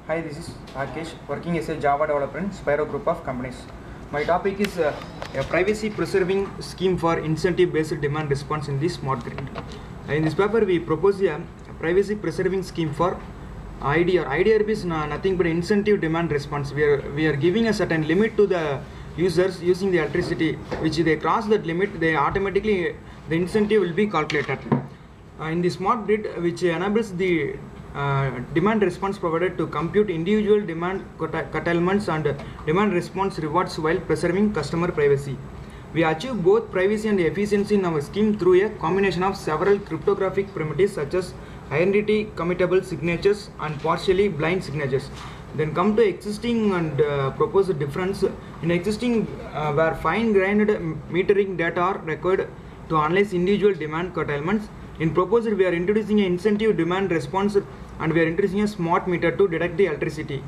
Hi, this is Rakesh, working as a Java developer in Spiro Group of companies. My topic is a privacy preserving scheme for incentive based demand response in the smart grid. In this paper, we propose a privacy preserving scheme for IDR. IDR is nothing but incentive demand response. We are giving a certain limit to the users using the electricity, which they cross that limit, they automatically the incentive will be calculated. In the smart grid, which enables the demand response provider to compute individual demand curtailments and demand response rewards while preserving customer privacy. We achieve both privacy and efficiency in our scheme through a combination of several cryptographic primitives such as identity commutable signatures and partially blind signatures. Then come to existing and proposed difference. In existing, where fine-grained metering data are required to analyze individual demand curtailments. In proposal, we are introducing an incentive demand response and we are introducing a smart meter to detect the electricity.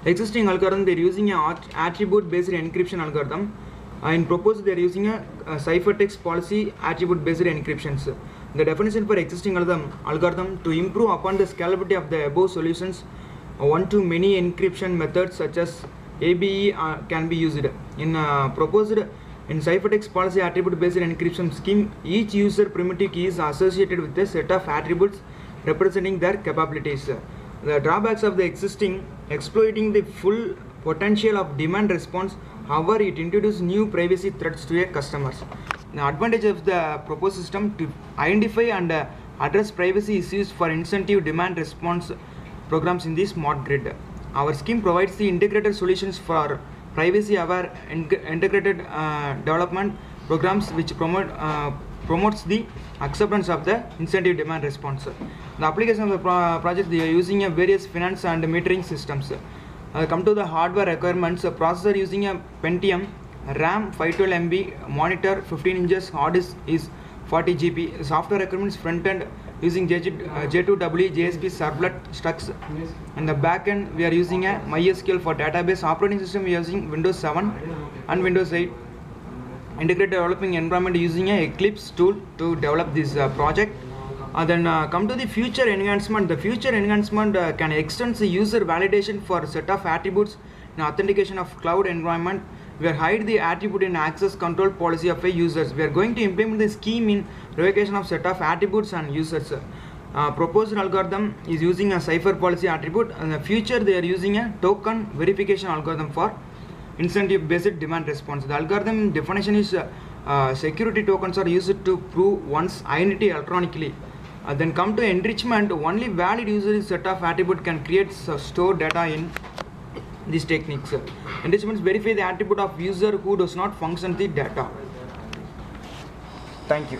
Existing algorithm, they are using an attribute based encryption algorithm. In proposal, they are using a ciphertext policy attribute based encryptions. The definition for existing algorithm to improve upon the scalability of the above solutions, one-to-many encryption methods such as ABE can be used. In proposed in ciphertext policy attribute based encryption scheme, each user primitive key is associated with a set of attributes representing their capabilities. The drawbacks of the existing, exploiting the full potential of demand response, however, it introduces new privacy threats to customers. The advantage of the proposed system to identify and address privacy issues for incentive demand response programs in the smart grid. Our scheme provides the integrated solutions for privacy aware integrated development programs which promotes the acceptance of the incentive demand response. The application of the project, they are using various finance and metering systems. Come to the hardware requirements, a processor using a Pentium, RAM 512 MB, monitor 15 inches, hard disk is 40 GB. Software requirements front end using J2EE JSP servlet structs, and the back end we are using a MySQL for database. Operating system we are using Windows 7 and Windows 8. Integrated developing environment using a Eclipse tool to develop this project. Then come to the future enhancement. The future enhancement can extend the user validation for a set of attributes in authentication of cloud environment. We are hide the attribute in access control policy of a users. We are going to implement the scheme in revocation of set of attributes and users. Proposed algorithm is using a cipher policy attribute. In the future, they are using a token verification algorithm for incentive based demand response. The algorithm definition is security tokens are used to prove one's identity electronically. Then come to enrichment. Only valid user set of attribute can create store data in these techniques. Enrichments verify the attribute of user who does not function the data. Thank you.